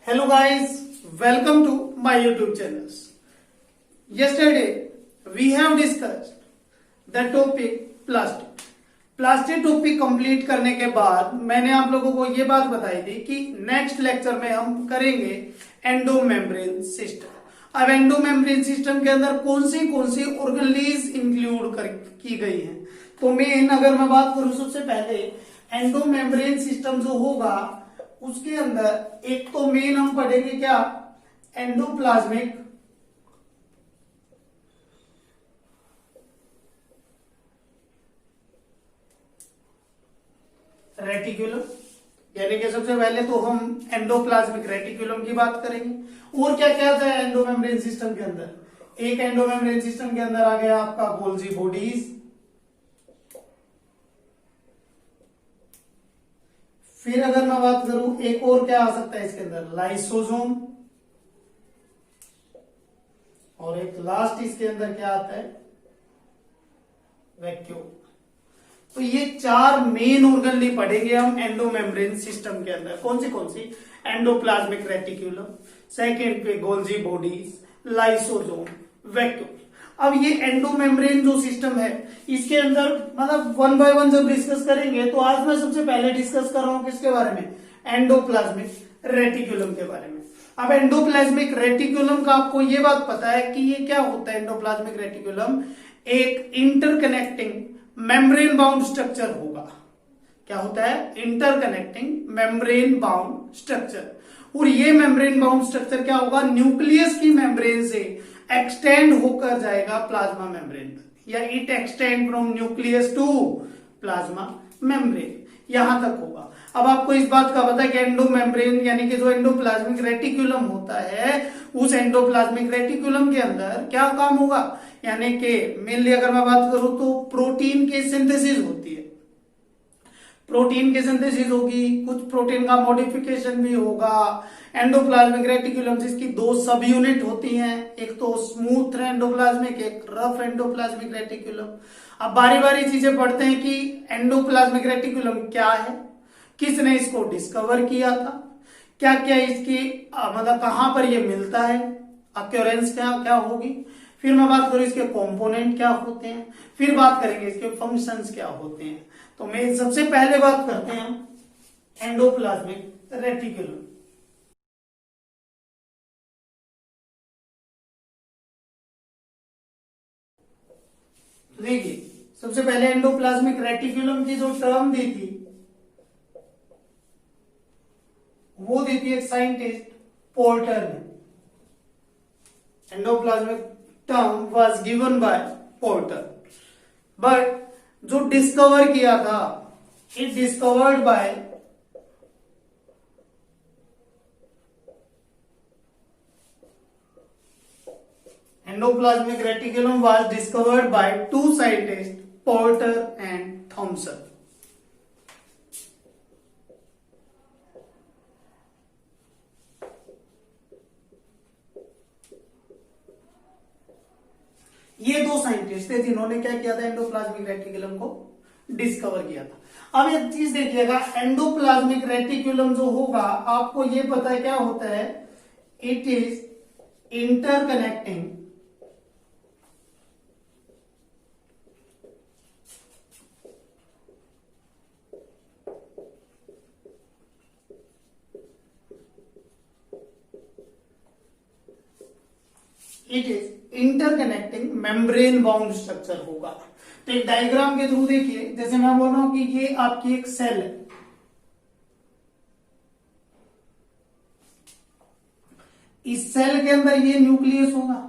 Hello guys, welcome to my YouTube channels. Yesterday we have discussed the topic plastic. Plastic topic complete करने के बाद मैंने आप लोगों को ये बात बताई थी कि नेक्स्ट लेक्चर में हम करेंगे एंडोमेम्ब्रेन सिस्टम। अब एंडोमेम्ब्रेन सिस्टम के अंदर कौन सी ऑर्गेनेल्स इंक्लूड की गई हैं। तो अगर मैं बात करूं सबसे पहले एंडोमेम्ब्रेन सिस्टम जो होगा उसके अंदर एक तो मेन हम पढ़ेंगे क्या, एंडोप्लाज्मिक रेटिकुलम, यानी कि सबसे पहले तो हम एंडोप्लाज्मिक रेटिकुलम की बात करेंगे। और क्या क्या था एंडोमेम्ब्रेन सिस्टम के अंदर, एक एंडोमेम्ब्रेन सिस्टम के अंदर आ गया आपका गोल्जी बॉडीज, फिर अगर मैं बात करूं एक और क्या आ सकता है इसके अंदर, लाइसोसोम, और एक लास्ट इसके अंदर क्या आता है, वैक्यूम। तो ये चार मेन ऑर्गेनेल पढ़ेंगे हम एंडोमेम्ब्रेन सिस्टम के अंदर। कौन सी एंडोप्लाज्मिक रेटिकुलम, सेकेंड पे गोल्जी बॉडीज, लाइसोसोम, वैक्यूम। अब ये एंडोमेम्ब्रेन जो सिस्टम है इसके अंदर मतलब वन बाय वन जब डिस्कस करेंगे तो आज मैं सबसे पहले डिस्कस कर रहा हूं किसके बारे में, एंडोप्लाज्मिक रेटिकुलम के बारे में। अब एंडोप्लाज्मिक रेटिकुलम का आपको ये बात पता है कि ये क्या होता है। एंडोप्लाज्मिक रेटिकुलम एक इंटरकनेक्टिंग मेम्ब्रेन बाउंड स्ट्रक्चर होगा। क्या होता है, इंटरकनेक्टिंग मेम्ब्रेन बाउंड स्ट्रक्चर। और ये मेम्ब्रेन बाउंड स्ट्रक्चर क्या होगा, न्यूक्लियस की मेम्ब्रेन से एक्सटेंड होकर जाएगा प्लाज्मा मेम्ब्रेन तक, या it extend from nucleus to plasma membrane, यहां तक होगा। अब आपको इस बात का पता है कि एंडोमेम्ब्रेन यानी कि जो एंडोप्लाज्मिक रेटिकुलम होता है उस एंडोप्लाज्मिक रेटिकुलम के अंदर क्या काम होगा, यानी कि मेनली अगर मैं बात करूं तो प्रोटीन की सिंथेसिस होती है, प्रोटीन की सिंथेसिस होगी, कुछ प्रोटीन का मॉडिफिकेशन भी होगा। एंडोप्लाज्मिक रेटिकुलम जिसकी दो सब यूनिट होती हैं, एक तो स्मूथ एंडोप्लाज्मिक, एक रफ एंडोप्लाज्मिक रेटिकुलम। अब बारी बारी चीजें पढ़ते हैं कि एंडोप्लाज्मिक रेटिकुलम क्या है, किसने इसको डिस्कवर किया था, क्या क्या इसकी मतलब कहां पर ये मिलता है, अक्योरेंस क्या क्या होगी, फिर मैं बात करूं इसके कंपोनेंट क्या होते हैं, फिर बात करेंगे इसके फंक्शंस क्या होते हैं। तो मैं सबसे पहले बात करते हैं एंडोप्लाज्मिक रेटिकुलम। देखिए सबसे पहले एंडोप्लाज्मिक रेटिकुलम की जो टर्म दी थी वो दी थी एक साइंटिस्ट पोर्टर ने। Endoplasmic term was given by Porter, but जो डिस्कवर किया था it discovered by endoplasmic reticulum was discovered by two scientist, Porter and Thomson. ये दो साइंटिस्ट थे जिन्होंने क्या किया था, एंडोप्लाज्मिक रेटिकुलम को डिस्कवर किया था। अब एक चीज देखिएगा, एंडोप्लाज्मिक रेटिकुलम जो होगा आपको ये पता है क्या होता है, it is interconnecting interconnecting membrane bound structure होगा। तो एक डायग्राम के थ्रू देखिए, जैसे मैं बोल रहा हूं कि ये आपकी एक सेल है, इस सेल के अंदर ये न्यूक्लियस होगा,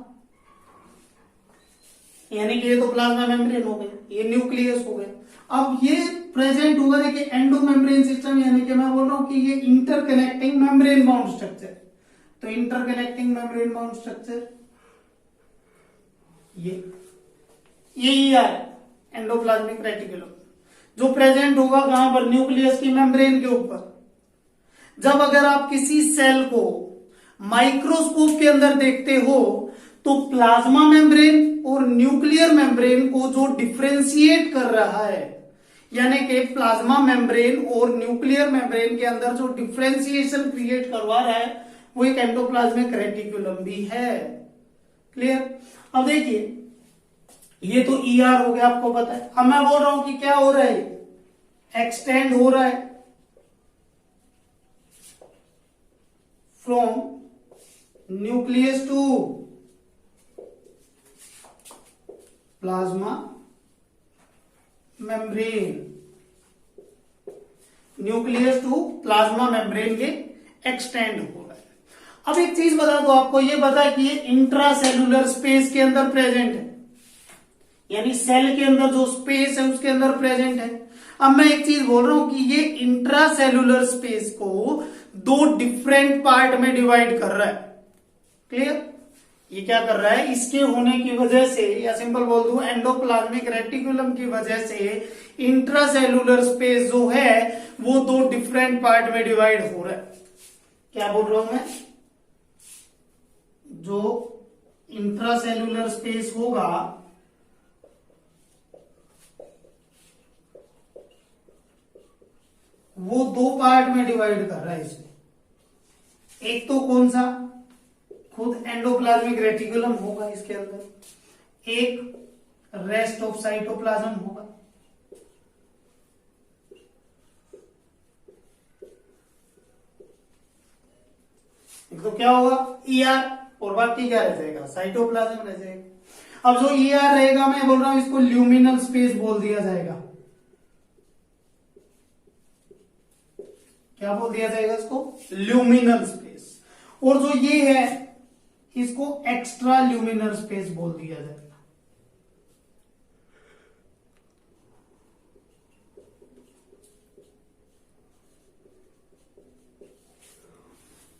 यानी कि ये तो प्लाज्मा मेम्ब्रेन हो गया, ये न्यूक्लियस हो गया। अब ये प्रेजेंट होगा देखिए एंडोमेम्ब्रेन सिस्टम, यानी कि मैं बोल रहा हूं कि ये इंटरकनेक्टिंग मेम्ब्रेन बाउंड स्ट्रक्चर। तो इंटरकनेक्टिंग मेम्ब्रेन बाउंड स्ट्रक्चर यही है एंडोप्लाज्मिक रेटिकुलम, जो प्रेजेंट होगा कहां पर, न्यूक्लियस की मेम्ब्रेन के ऊपर। जब अगर आप किसी सेल को माइक्रोस्कोप के अंदर देखते हो तो प्लाज्मा मेम्ब्रेन और न्यूक्लियर मेम्ब्रेन को जो डिफ्रेंशिएट कर रहा है, यानी कि प्लाज्मा मेम्ब्रेन और न्यूक्लियर मेम्ब्रेन के अंदर जो डिफ्रेंशिएशन क्रिएट करवा रहा है वो एक एंडोप्लाज्मिक रेटिकुलम भी है। क्लियर। अब देखिए ये तो ईआर हो गया, आपको पता है। अब मैं बोल रहा हूं कि क्या हो रहा है, एक्सटेंड हो रहा है from nucleus to plasma membrane, nucleus to plasma membrane के एक्सटेंड हो रहा है। अब एक चीज बता दो आपको, ये बता कि ये इंट्रासेलुलर स्पेस के अंदर प्रेजेंट है, यानी सेल के अंदर जो स्पेस है उसके अंदर प्रेजेंट है। अब मैं एक चीज बोल रहा हूं कि ये इंट्रासेलुलर स्पेस को दो डिफरेंट पार्ट में डिवाइड कर रहा है। क्लियर। ये क्या कर रहा है, इसके होने की वजह से, या सिंपल बोल दूं एंडोप्लाज्मिक रेटिकुलम की वजह से इंट्रासेलुलर स्पेस जो है वो दो डिफरेंट पार्ट में डिवाइड हो रहा है। क्या बोल रहा हूं मैं, जो इंट्रासेलुलर स्पेस होगा वो दो पार्ट में डिवाइड कर रहा है इसमें। एक तो कौन सा, खुद एंडोप्लाज्मिक रेटिकुलम होगा इसके अंदर, एक रेस्ट ऑफ साइटोप्लाज्म होगा। एक तो क्या होगा ईआर, और बाकी क्या रह जाएगा, साइटोप्लाज्म रह जाएगा। अब जो ईआर रहेगा, मैं बोल रहा हूं इसको ल्यूमिनल स्पेस बोल दिया जाएगा। क्या बोल दिया जाएगा इसको, ल्यूमिनल स्पेस। और जो ये है इसको एक्स्ट्रा ल्यूमिनल स्पेस बोल दिया जाएगा।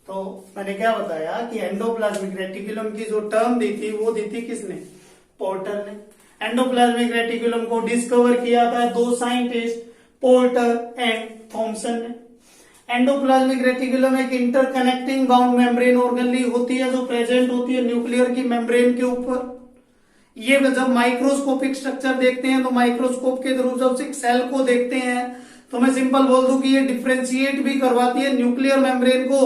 तो मैंने क्या बताया कि एंडोप्लाज्मिक रेटिकुलम की जो टर्म दी थी वो दी थी किसने, पोर्टर ने। एंडोप्लाज्मिक रेटिकुलम को डिस्कवर किया था दो साइंटिस्ट, पोर्टर एंड थॉमसन ने। एंडोप्लाज्मिक रेटिकुलम एक इंटरकनेक्टिंग बाउंड मेम्ब्रेन ऑर्गेनली होती है जो प्रेजेंट होती है न्यूक्लियर की मेम्ब्रेन के ऊपर। ये जब माइक्रोस्कोपिक स्ट्रक्चर देखते हैं तो माइक्रोस्कोप के थ्रू जब एक सेल को देखते हैं तो मैं सिंपल बोल दूं कि ये डिफ्रेंशिएट भी करवाती है न्यूक्लियर मेम्ब्रेन को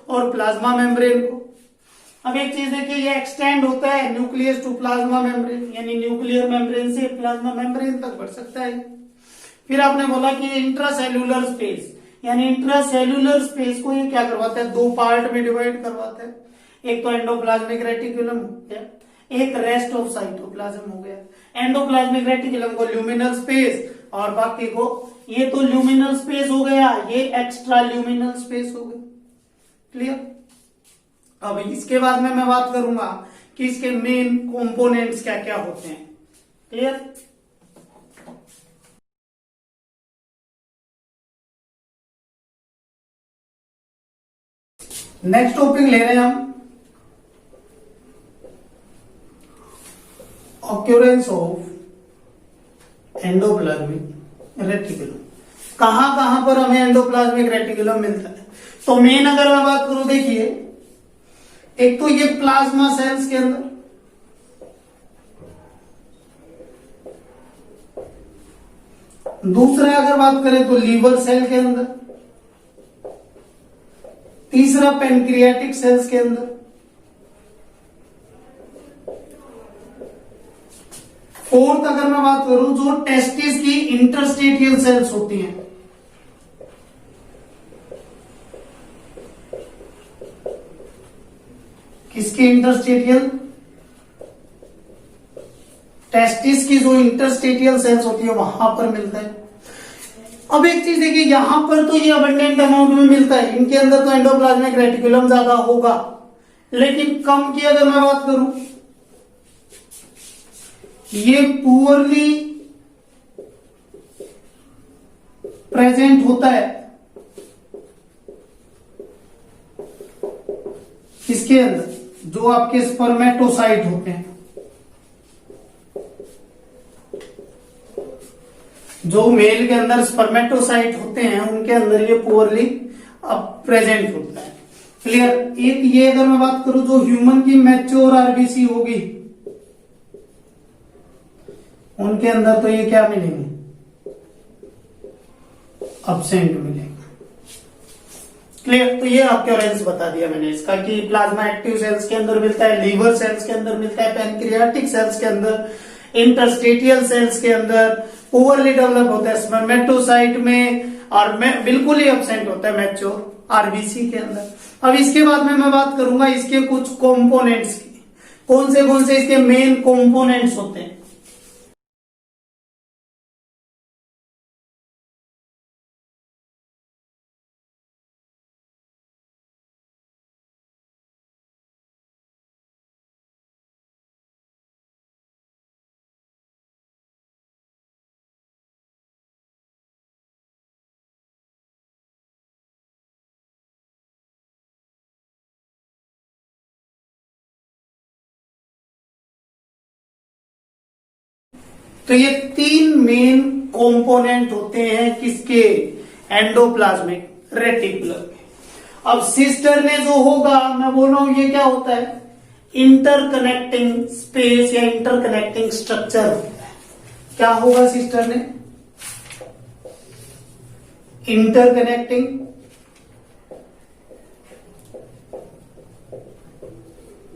और प्लाज्मा मेम्ब्रेन को। अब एक चीज देखिए, ये एक्सटेंड होता है न्यूक्लियस टू प्लाज्मा मेम्ब्रेन, यानी न्यूक्लियर मेम्ब्रेन से प्लाज्मा मेम्ब्रेन तक बढ़ सकता है। फिर आपने बोला कि इंट्रासेल्यूलर स्पेस, यानी इंट्रासेल्यूलर स्पेस को ये क्या करवाता है, दो पार्ट में डिवाइड करवाता है। एक तो एंडोप्लाज्मिक रेटिकुलम हो गया, एक रेस्ट ऑफ साइटोप्लाज्म हो गया। एंडोप्लाज्मिक रेटिकुलम को ल्यूमिनल स्पेस और बाकी को, ये तो ल्यूमिनल स्पेस हो गया, ये एक्स्ट्रा ल्यूमिनल स्पेस हो गया। क्लियर। अब इसके बाद में मैं बात करूंगा कि इसके मेन कंपोनेंट्स क्या क्या होते हैं। क्लियर। नेक्स्ट टॉपिक ले रहे हैं हम ऑक्यूरेंस ऑफ एंडोप्लाज्मिक रेटिकुलम। कहां कहां पर हमें एंडोप्लाज्मिक रेटिकुलम मिलता है, तो मेन अगर मैं बात करूं, देखिए एक तो ये प्लाज्मा सेल्स के अंदर, दूसरा अगर बात करें तो लीवर सेल के अंदर, तीसरा पेनक्रियाटिक सेल्स के अंदर, फोर्थ अगर मैं बात करूं जो टेस्टिस की इंटरस्टेटियल सेल्स होती हैं, किसकी इंटरस्टेटियल, टेस्टिस की जो इंटरस्टेटियल सेल्स होती है वहां पर मिलता है। अब एक चीज देखिए, यहां पर तो ये अबंडेंट अमाउंट में मिलता है, इनके अंदर तो एंडोप्लाज्मिक रेटिकुलम ज्यादा होगा, लेकिन कम की अगर मैं बात करूं, ये पुअरली प्रेजेंट होता है किसके अंदर, जो आपके स्पर्मेटोसाइट होते हैं, जो मेल के अंदर स्पर्मेटोसाइट होते हैं उनके अंदर ये पुअरली अब प्रेजेंट होता है। क्लियर। एक ये अगर मैं बात करूं जो ह्यूमन की मैच्योर आरबीसी होगी उनके अंदर तो ये क्या मिलेंगे, अब्सेंट मिलेंगे। क्लियर। तो ये अक्योरेंस बता दिया मैंने इसका कि प्लाज्मा एक्टिव सेल्स के अंदर मिलता है, लीवर सेल्स के अंदर मिलता है, पैनक्रियाटिक सेल्स के अंदर, इंटरस्टेटियल सेल्स के अंदर, पुअरली डेवलप होता है स्पर्मेटोसाइट में, और बिल्कुल ही एब्सेंट होता है मैच्योर आरबीसी के अंदर। अब इसके बाद में मैं बात करूंगा इसके कुछ कंपोनेंट्स की, कौन से इसके मेन कंपोनेंट्स होते हैं। तो ये तीन मेन कंपोनेंट होते हैं किसके, एंडोप्लाज्मिक रेटिकुलम के। अब सिस्टर ने जो होगा, मैं बोल रहा हूं ये क्या होता है, इंटरकनेक्टिंग स्पेस या इंटरकनेक्टिंग स्ट्रक्चर होता है। क्या होगा सिस्टर ने, इंटरकनेक्टिंग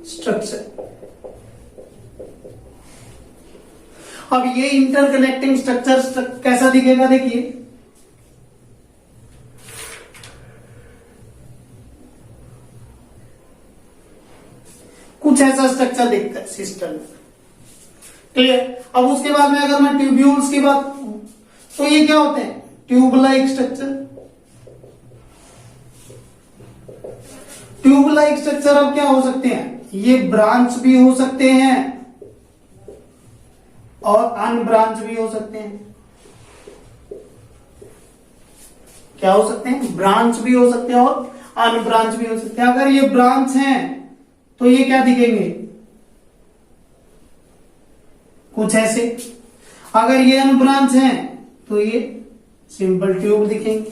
स्ट्रक्चर। अब ये इंटरकनेक्टिंग स्ट्रक्चर कैसा दिखेगा, देखिए कुछ ऐसा स्ट्रक्चर दिखता है सिस्टम में। क्लियर। अब उसके बाद में अगर मैं ट्यूब्यूल्स की बात करूं तो ये क्या होते हैं, tube like structure. Tube like structure अब क्या हो सकते हैं, ये ब्रांच भी हो सकते हैं और अनब्रांच भी हो सकते हैं। क्या हो सकते हैं, ब्रांच भी हो सकते हैं और अनब्रांच भी हो सकते हैं। अगर ये ब्रांच हैं तो ये क्या दिखेंगे, कुछ ऐसे। अगर ये अनब्रांच हैं तो ये सिंपल ट्यूब दिखेंगे।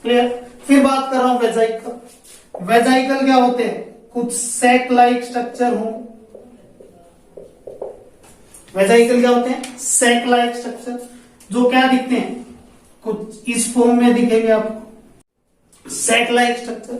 क्लियर। फिर बात कर रहा हूं वेजाइकल। वेजाइकल क्या होते हैं, कुछ सैक लाइक स्ट्रक्चर हो। वेजाइकल क्या होते हैं, सैक लाइक स्ट्रक्चर, जो क्या दिखते हैं, कुछ इस फॉर्म में दिखेंगे आपको, सैक लाइक स्ट्रक्चर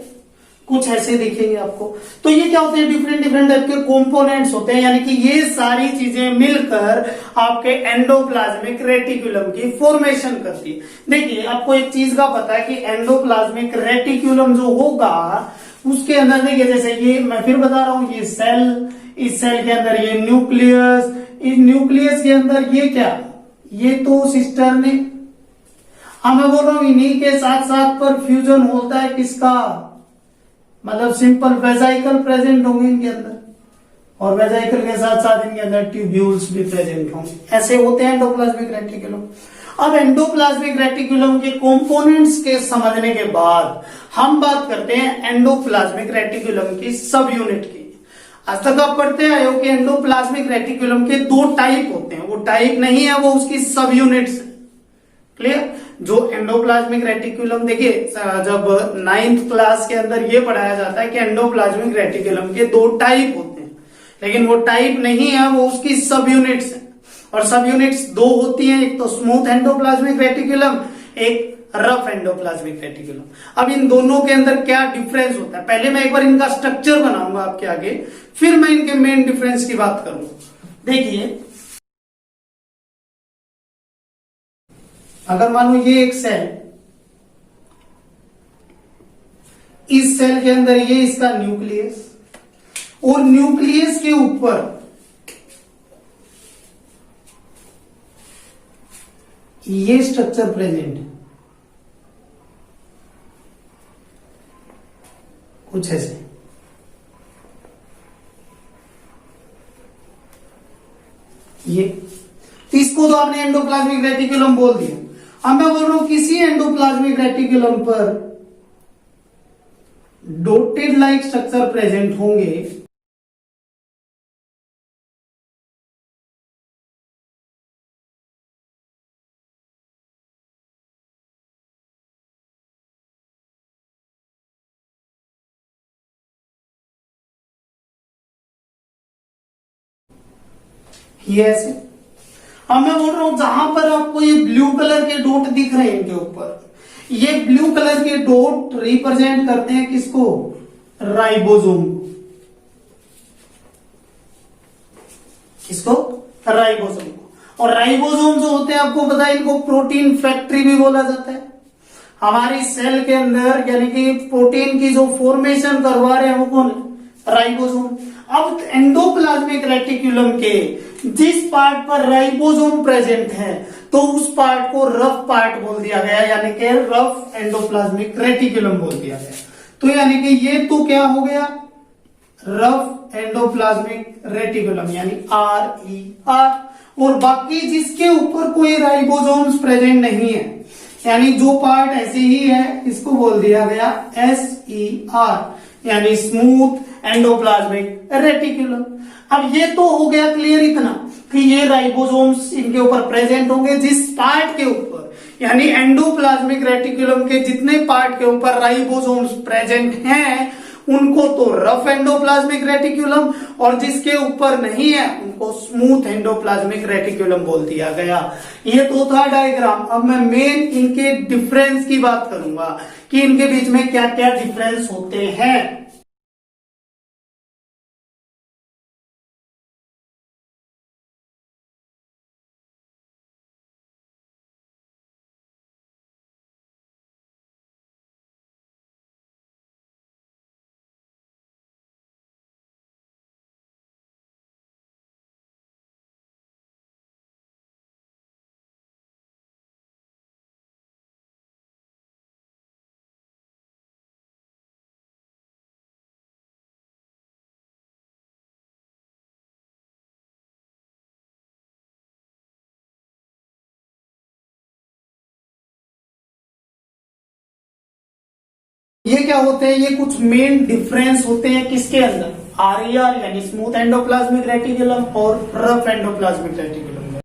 कुछ ऐसे दिखेंगे आपको। तो ये क्या होते हैं, डिफरेंट डिफरेंट टाइप के कंपोनेंट्स होते हैं, यानी कि ये सारी चीजें मिलकर आपके एंडोप्लाज्मिक रेटिकुलम की फॉर्मेशन करती है। देखिए आपको एक चीज का पता है कि एंडोप्लाज्मिक रेटिकुलम जो होगा उसके अंदर, देखिए जैसे ये मैं फिर बता रहा हूं, ये सेल, इस सेल के अंदर ये न्यूक्लियस, इस न्यूक्लियस के अंदर ये क्या, ये तो सिस्टर ने, मैं बोल रहा हूं इन्हीं के साथ साथ पर फ्यूजन होता है किसका, मतलब सिंपल वेजाइकल प्रेजेंट होंगे इनके अंदर, और वेजाइकल के साथ साथ इनके अंदर ट्यूब्यूल्स भी प्रेजेंट होंगे। ऐसे होते हैं एंडोप्लाज्मिक रेटिकुलम। अब एंडोप्लाज्मिक रेटिकुलम के कंपोनेंट्स के समझने के बाद हम बात करते हैं एंडोप्लाज्मिक रेटिकुलम की सब यूनिट की। आज तक आप पढ़ते आए हो कि एंडोप्लाज्मिक रेटिकुलम के दो टाइप होते हैं, वो टाइप नहीं है, वो उसकी सब यूनिट्स है। क्लियर। जो एंडोप्लाज्मिक रेटिकुलम, देखिए जब 9th क्लास के अंदर ये पढ़ाया जाता है कि एंडोप्लाज्मिक रेटिकुलम के दो टाइप होते हैं, लेकिन वो टाइप नहीं है, वो उसकी सब यूनिट्स है। और सब यूनिट्स दो होती हैं, एक तो स्मूथ एंडोप्लाज्मिक रेटिकुलम, एक रफ एंडोप्लाज्मिक रेटिकुलम। अब इन दोनों के अंदर क्या डिफरेंस होता है, पहले मैं एक बार इनका स्ट्रक्चर बनाऊंगा आपके आगे, फिर मैं इनके मेन डिफरेंस की बात करूंगा। देखिए अगर मान लो ये एक सेल, इस सेल के अंदर ये इसका न्यूक्लियस, और न्यूक्लियस के ऊपर ये स्ट्रक्चर प्रेजेंट है, कुछ ऐसे। ये इसको तो आपने एंडोप्लाज्मिक रेटिकुलम बोल दिया। अब मैं बोल रहा हूं किसी एंडोप्लाज्मिक रेटिकुलम पर डोटेड लाइक स्ट्रक्चर प्रेजेंट होंगे, ये ऐसे। अब मैं बोल रहा हूं जहां पर आपको ये ब्लू कलर के डॉट दिख रहे हैं इनके ऊपर, ये ब्लू कलर के डॉट रिप्रेजेंट करते हैं किसको? राइबोसोम। किसको? राइबोसोम को। और राइबोसोम जो होते हैं आपको पता है इनको प्रोटीन फैक्ट्री भी बोला जाता है। हमारी सेल के अंदर यानी कि प्रोटीन की जो फॉर्मेशन करवा रहे हैं वो कौन है? राइबोसोम। अब एंडोप्लाज्मिक रेटिकुलम के जिस पार्ट पर राइबोसोम प्रेजेंट है तो उस पार्ट को रफ पार्ट बोल दिया गया, यानी कि रफ एंडोप्लाज्मिक रेटिकुलम बोल दिया गया। तो यानी कि ये तो क्या हो गया? रफ एंडोप्लाज्मिक रेटिकुलम यानी RER। और बाकी जिसके ऊपर कोई राइबोसोम्स प्रेजेंट नहीं है यानी जो पार्ट ऐसे ही है इसको बोल दिया गया SER यानी स्मूथ एंडोप्लाज्मिक रेटिकुलम। अब ये तो हो गया क्लियर इतना कि ये राइबोसोम्स इनके ऊपर प्रेजेंट होंगे जिस पार्ट के ऊपर यानी एंडोप्लाज्मिक रेटिकुलम के जितने पार्ट के ऊपर राइबोसोम्स प्रेजेंट हैं उनको तो रफ एंडोप्लाज्मिक रेटिकुलम और जिसके ऊपर नहीं है उनको स्मूथ एंडोप्लाज्मिक रेटिकुलम बोल दिया गया। ये तो था डायग्राम। अब मैं मेन इनके डिफरेंस की बात करूंगा कि इनके बीच में क्या क्या डिफरेंस होते हैं। ये क्या होते हैं? ये कुछ मेन डिफरेंस होते हैं किसके अंदर? RER यानी स्मूथ एंडोप्लाज्मिक रेटिकुलम और रफ एंडोप्लाज्मिक रेटिकुलम।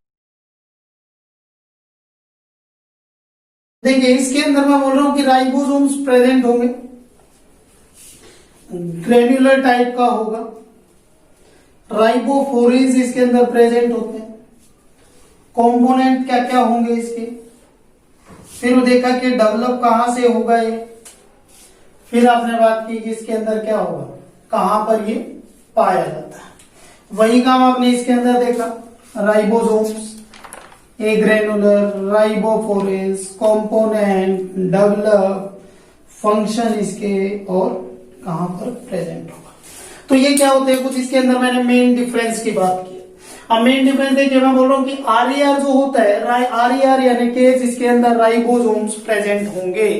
देखिए इसके अंदर मैं बोल रहा हूं कि राइबोसोम्स प्रेजेंट होंगे, ग्रेन्युलर टाइप का होगा, राइबोफोरेन्स इसके अंदर प्रेजेंट होते हैं। कंपोनेंट क्या क्या होंगे इसके? फिर देखा कि डेवलप कहां से होगा ये। फिर आपने बात की कि इसके अंदर क्या होगा, कहां पर ये पाया जाता है। वही काम आपने इसके अंदर देखा, राइबोसोम्स, ए ग्रेनुलर, राइबोफोरेन्स, कंपोनेंट, डेवलप, फंक्शन इसके और कहां पर प्रेजेंट होगा। तो ये क्या होते हैं कुछ इसके अंदर मैंने मेन डिफरेंस की बात की। अब मेन डिफरेंस देखिए मैं बोल रहा हूं कि RER जो होता है RER यानी कि जिसके अंदर राइबोसोम्स प्रेजेंट होंगे।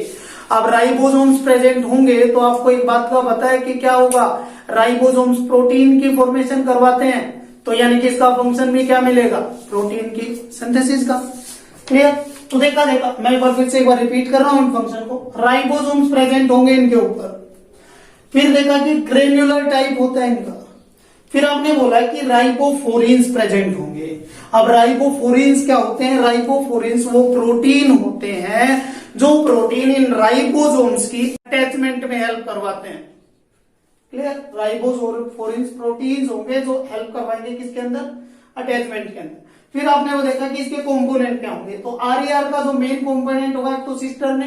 अब राइबोसोम्स प्रेजेंट होंगे तो आपको एक बात का पता है कि क्या होगा, राइबोसोम्स प्रोटीन की फॉर्मेशन करवाते हैं तो यानी कि इसका फंक्शन भी क्या मिलेगा, प्रोटीन की सिंथेसिस का। क्लियर? तो देखा मैं एक बार फिर से एक बार रिपीट कर रहा हूं इन फंक्शन को। राइबोसोम्स प्रेजेंट होंगे इनके ऊपर, फिर देखा कि ग्रेन्युलर टाइप होता है इनका, फिर आपने बोला कि राइबोफोरेन्स प्रेजेंट होंगे। अब राइबोफोरेन्स क्या होते हैं? राइबोफोरेन्स वो प्रोटीन होते हैं जो प्रोटीन इन राइबोसोम्स की अटैचमेंट में हेल्प करवाते हैं। क्लियर? राइबोफोरेन्स प्रोटीन्स होंगे जो हेल्प करवाएंगे किसके अंदर, अटैचमेंट के अंदर। फिर आपने वो देखा कि इसके कंपोनेंट क्या होंगे, तो RER का जो मेन कंपोनेंट होगा तो सिस्टरने।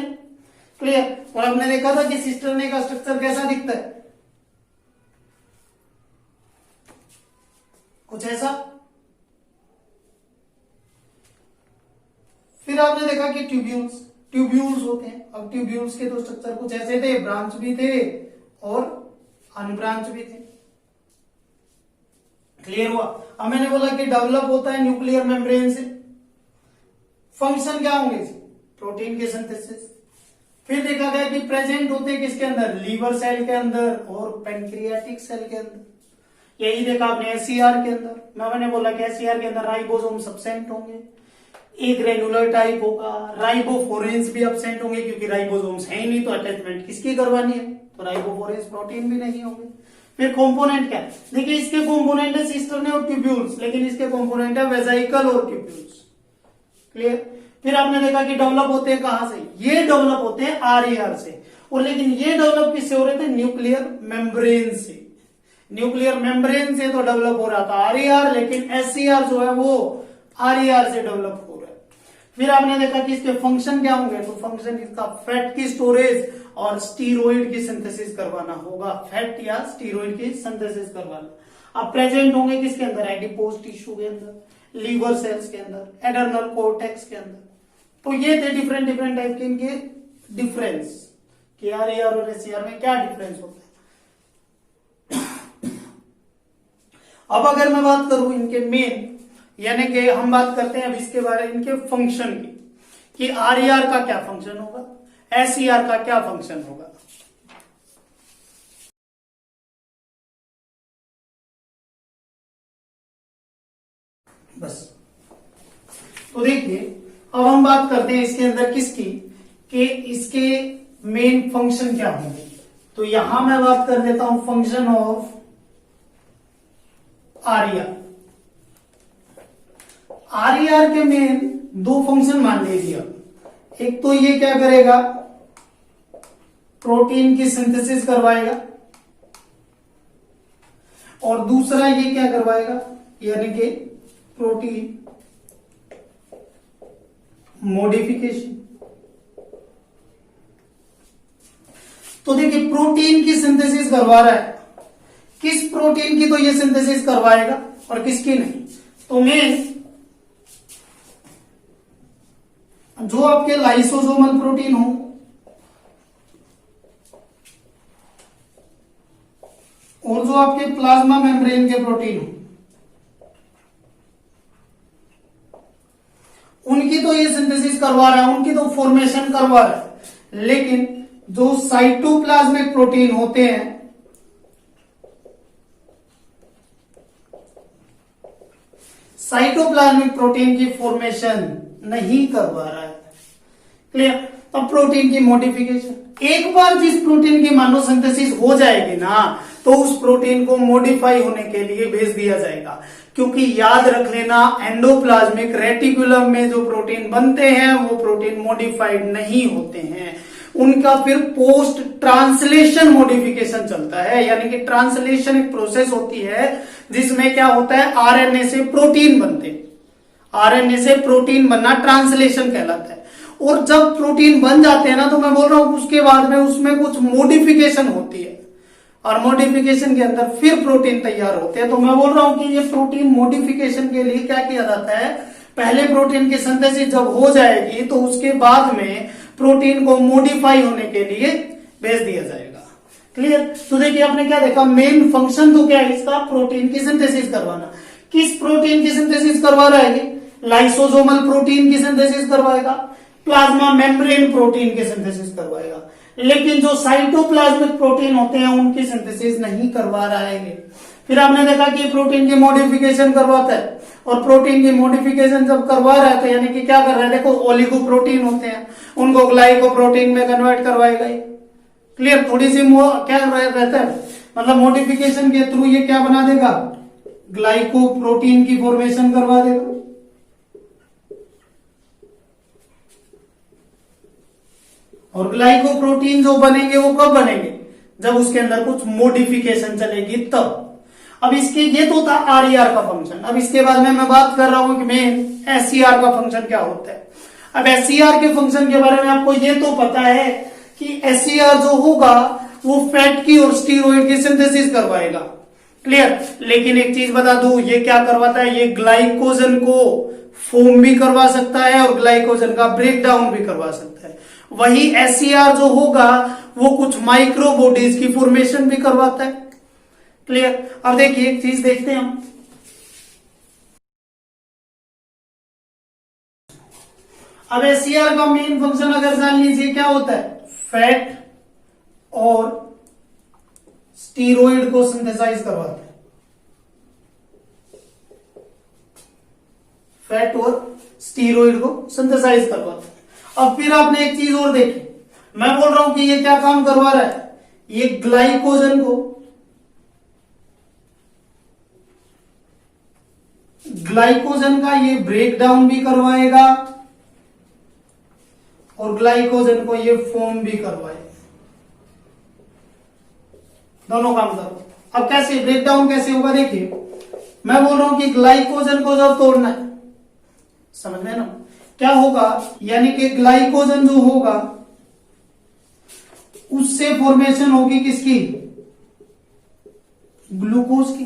क्लियर? और आपने देखा था कि सिस्टरने का स्ट्रक्चर कैसा दिखता है, कुछ ऐसा। फिर आपने देखा कि ट्यूब्यूल्स होते हैं। अब ट्यूब्यूल्स के तो स्ट्रक्चर कुछ ऐसे थे, ब्रांच भी थे और अनब्रांच भी थे। क्लियर हुआ? अब मैंने बोला कि डेवलप होता है न्यूक्लियर मेम्ब्रेन से। फंक्शन क्या होंगे, प्रोटीन के सिंथेसिस। फिर देखा गया कि प्रेजेंट होते हैं किसके अंदर, लीवर सेल के अंदर और पैंक्रियाटिक सेल के अंदर। यही देखा आपने SER के अंदर। मैंने बोला कि SER के अंदर राइबोसोम एब्सेंट होंगे, एक ग्रेनुलर टाइप होगा, राइबोफोरेन्स भी एब्सेंट होंगे क्योंकि राइबोसोम्स है ही नहीं तो अटैचमेंट किसकी करवानी है, तो राइबोफोरेन्स प्रोटीन भी नहीं होंगे। फिर कंपोनेंट क्या है, देखिए इसके कंपोनेंट है सिस्टरने और ट्यूब्यूल्स, लेकिन इसके कंपोनेंट है वेसिकल और ट्यूब्यूल्स। क्लियर? फिर आपने देखा कि डेवलप होते हैं कहां से, ये डेवलप होते हैं RER से, और लेकिन ये डेवलप किससे हो रहे थे, न्यूक्लियर मेम्ब्रेन से। न्यूक्लियर मेम्ब्रेन से तो डेवलप हो रहा था RER, लेकिन SER जो है वो RER से डेवलप हो रहा है। फिर आपने देखा कि इसके फंक्शन क्या होंगे, तो फंक्शन इसका फैट की स्टोरेज और स्टीरोइड की सिंथेसिस करवाना होगा, फैट या स्टीरोइड की सिंथेसिस करवाना। अब प्रेजेंट होंगे किसके अंदर, एडिपोज टिश्यू के अंदर, लीवर सेल्स के अंदर, एडर्नल कोर्टेक्स के अंदर। तो ये थे डिफरेंट डिफरेंट टाइप के इनके डिफरेंस कि आरईआर और एससीआर में क्या डिफरेंस होता है। अब अगर मैं बात करूं इनके मेन, यानी कि हम बात करते हैं अब इसके बारे में इनके फंक्शन की, कि आरईआर का क्या फंक्शन होगा, एससीआर का क्या फंक्शन होगा। बस तो देखिए अब हम बात करते हैं इसके अंदर किसकी, कि इसके मेन फंक्शन क्या होंगे। तो यहां मैं बात कर देता हूं फंक्शन ऑफ आरईआर। आरईआर के मेन दो फंक्शन मान लीजिए। एक तो ये क्या करेगा, प्रोटीन की सिंथेसिस करवाएगा, और दूसरा ये क्या करवाएगा, यानी कि प्रोटीन मॉडिफिकेशन। तो देखिए प्रोटीन की सिंथेसिस करवा रहा है, किस प्रोटीन की तो ये सिंथेसिस करवाएगा और किसकी नहीं। तो मेन जो आपके लाइसोसोमल प्रोटीन हो और जो आपके प्लाज्मा मेम्ब्रेन के प्रोटीन हो, उनकी तो ये सिंथेसिस करवा रहा है, उनकी तो फॉर्मेशन करवा रहा है। लेकिन जो साइटोप्लाज्मिक प्रोटीन होते हैं, साइटोप्लाज्मिक प्रोटीन की फॉर्मेशन नहीं करवा रहा है। क्लियर। अब प्रोटीन की मॉडिफिकेशन, एक बार जिस प्रोटीन की मानो सिंथेसिस हो जाएगी ना, तो उस प्रोटीन को मॉडिफाई होने के लिए भेज दिया जाएगा। क्योंकि याद रख लेना, एंडोप्लाज्मिक रेटिकुलम में जो प्रोटीन बनते हैं वो प्रोटीन मॉडिफाइड नहीं होते हैं, उनका फिर पोस्ट ट्रांसलेशन मॉडिफिकेशन चलता है। यानी कि ट्रांसलेशन एक प्रोसेस होती है जिसमें क्या होता है, आरएनए से प्रोटीन बनते हैं, आरएनए से प्रोटीन बनना ट्रांसलेशन कहलाता है। और जब प्रोटीन बन जाते हैं ना, तो मैं बोल रहा हूं उसके बाद में उसमें कुछ मॉडिफिकेशन होती है, और मॉडिफिकेशन के अंदर फिर प्रोटीन तैयार होते हैं। तो मैं बोल रहा हूं कि ये प्रोटीन मॉडिफिकेशन के लिए क्या किया जाता है, पहले प्रोटीन की सिंथेसिस जब हो जाएगी तो उसके बाद में प्रोटीन को मॉडिफाई होने के लिए भेज दिया जाएगा। क्लियर। तो देखिए आपने क्या देखा, मेन फंक्शन तो क्या है इसका, प्रोटीन की सिंथेसिस करवाना। किस प्रोटीन की सिंथेसिस करवा रहा है ये, लाइसोसोमल प्रोटीन की सिंथेसिस करवाएगा, प्लाज्मा मेम्ब्रेन प्रोटीन की सिंथेसिस करवाएगा। लेकिन जो साइटोप्लाज्मिक प्रोटीन होते हैं उनकी सिंथेसिस नहीं करवा रहा है ये। फिर आपने देखा कि प्रोटीन की मॉडिफिकेशन करवाता है, और प्रोटीन की मॉडिफिकेशन जब करवा रहा है तो यानी कि क्या कर रहा है, देखो ओलिगो प्रोटीन होते हैं उनको ग्लाइको प्रोटीन में कन्वर्ट करवाएगा। क्लियर। थोड़ी सी क्या रहता है, मतलब मॉडिफिकेशन के थ्रू ये क्या बना देगा, ग्लाइको प्रोटीन की फॉर्मेशन करवा देगा। और ग्लाइको प्रोटीन जो बनेंगे वो कब बनेंगे, जब उसके अंदर कुछ मॉडिफिकेशन चलेगी तब। अब इसके ये तो था आरईआर का फंक्शन। अब इसके बाद में मैं बात कर रहा हूं कि मेन एससीआर का फंक्शन क्या होता है। अब एससीआर के फंक्शन के बारे में आपको ये तो पता है कि एससीआर जो होगा वो फैट की और स्टीरॉइड की सिंथेसिस करवाएगा। क्लियर। लेकिन एक चीज बता दूं, ये क्या करवाता है, ये ग्लाइकोजन को फॉर्म भी करवा सकता है और ग्लाइकोजन का ब्रेक डाउन भी करवा सकता है। वही एससीआर जो होगा वो कुछ माइक्रो बॉडीज की फॉर्मेशन भी करवाता है। क्लियर। अब देखिए एक चीज देखते हैं हम, अब एससीआर का मेन फंक्शन अगर जान लीजिए क्या होता है, फैट और स्टीरॉइड को सिंथेसाइज करवाता है, फैट और स्टीरॉइड को सिंथेसाइज करवाता है। अब फिर आपने एक चीज और देखी, मैं बोल रहा हूं कि ये क्या काम करवा रहा है, ये ग्लाइकोजन को, ग्लाइकोजन का ये ब्रेक डाउन भी करवाएगा और ग्लाइकोजन को ये फॉर्म भी करवाएगा, दोनों काम करो। अब कैसे ब्रेक डाउन कैसे होगा, देखिए मैं बोल रहा हूं कि ग्लाइकोजन को जब तोड़ना है, समझ में ना, क्या होगा, यानी कि ग्लाइकोजन जो होगा उससे फॉर्मेशन होगी किसकी, ग्लूकोज की।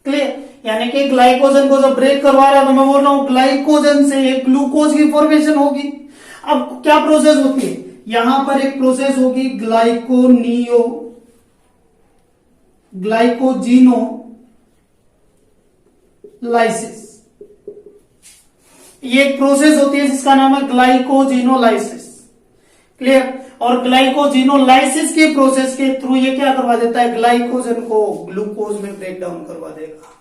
क्लियर, यानी कि ग्लाइकोजन को जब ब्रेक करवा रहा है तो मैं बोल रहा हूं ग्लाइकोजन से ग्लूकोज की फॉर्मेशन होगी। अब क्या प्रोसेस होती है, यहां पर एक प्रोसेस होगी ग्लाइकोजीनोलाइसिस। ये एक प्रोसेस होती है जिसका नाम है ग्लाइकोजीनोलाइसिस। क्लियर, और ग्लाइकोजीनोलाइसिस के प्रोसेस के थ्रू ये क्या करवा देता है, ग्लाइकोजन को ग्लूकोज में ब्रेक डाउन करवा देगा।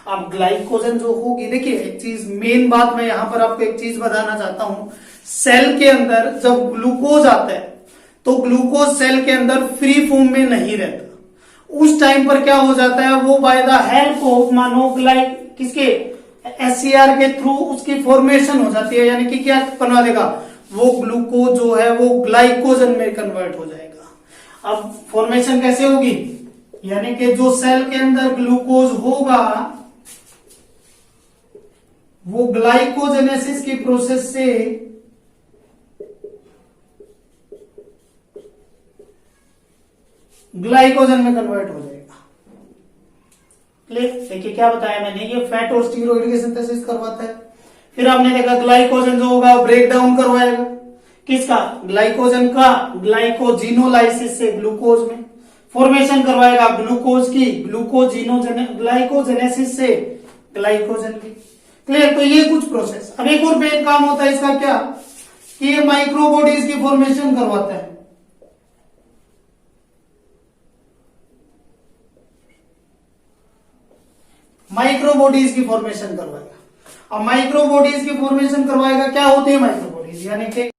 अब ग्लाइकोजन जो होगी, देखिए एक चीज मेन बात मैं यहां पर आपको एक चीज बताना चाहता हूं, सेल के अंदर जब ग्लूकोज आता है तो ग्लूकोज सेल के अंदर फ्री फॉर्म में नहीं रहता। उस टाइम पर क्या हो जाता है, वो बाय द हेल्प ऑफ मानो किसके एससीआर के थ्रू उसकी फॉर्मेशन हो जाती है, यानी कि क्या बना देगा, वो ग्लूकोज जो है वो ग्लाइकोजन में कन्वर्ट हो जाएगा। अब फॉर्मेशन कैसे होगी, यानी कि जो सेल के अंदर ग्लूकोज होगा वो ग्लाइकोजेनेसिस की प्रोसेस से ग्लाइकोजन में कन्वर्ट हो जाएगा। क्लियर, देखिए क्या बताया मैंने, ये फैट और स्टीरॉइड के सिंथेसिस करवाता है। फिर आपने देखा ग्लाइकोजन जो होगा ब्रेक डाउन करवाएगा किसका, ग्लाइकोजन का, ग्लाइकोजीनोलाइसिस से ग्लूकोज में फॉर्मेशन करवाएगा ग्लूकोज की, ग्लाइकोजेनेसिस से ग्लाइकोजन की। क्लियर, तो ये कुछ प्रोसेस। अब एक और मेन काम होता है इसका क्या, कि ये माइक्रोबॉडीज की फॉर्मेशन करवाता है। माइक्रोबॉडीज की फॉर्मेशन करवाएगा। अब माइक्रोबॉडीज की फॉर्मेशन करवाएगा, क्या होती है माइक्रोबॉडीज, यानी कि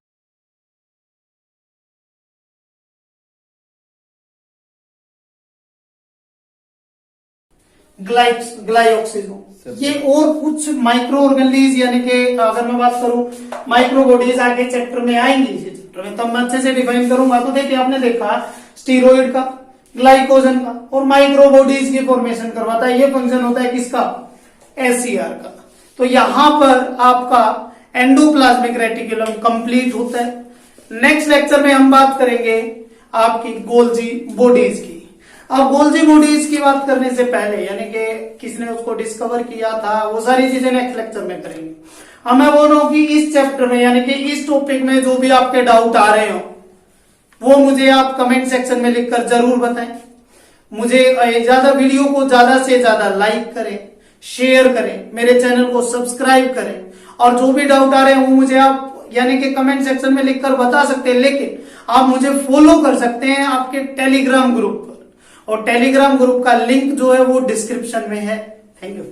ग्लाइऑक्सिजन, ये और कुछ माइक्रो ऑर्गेनिज, यानी कि अगर मैं बात करूं माइक्रोबॉडीज आगे चैप्टर में आएंगी, इसी चैप्टर में तब मैं अच्छे से डिफाइन करूंगा। तो देखिए आपने देखा स्टीरॉइड का, ग्लाइकोजन का और माइक्रोबॉडीज की फॉर्मेशन करवाता है। ये फंक्शन होता है किसका, एससीआर का। तो यहां पर आपका एंडोप्लाज्मिक रेटिकुलम कंप्लीट होता है। नेक्स्ट लेक्चर में हम बात करेंगे आपकी गोल्जी बॉडीज की। अब गोल्जी बॉडीज की बात करने से पहले, यानी कि किसने उसको डिस्कवर किया था, वो सारी चीजें नेक्स्ट लेक्चर में करेंगे। अब मैं बोल रहा हूं कि इस चैप्टर में, यानी कि इस टॉपिक में जो भी आपके डाउट आ रहे हो वो मुझे आप कमेंट सेक्शन में लिखकर जरूर बताएं। मुझे ज्यादा वीडियो को ज्यादा से ज्यादा लाइक करें, शेयर करें, मेरे चैनल को सब्सक्राइब करें, और जो भी डाउट आ रहे हैं वो मुझे आप यानी कि कमेंट सेक्शन में लिखकर बता सकते हैं। लेकिन आप मुझे फॉलो कर सकते हैं आपके टेलीग्राम ग्रुप पर, और टेलीग्राम ग्रुप का लिंक जो है वो डिस्क्रिप्शन में है। Thank you.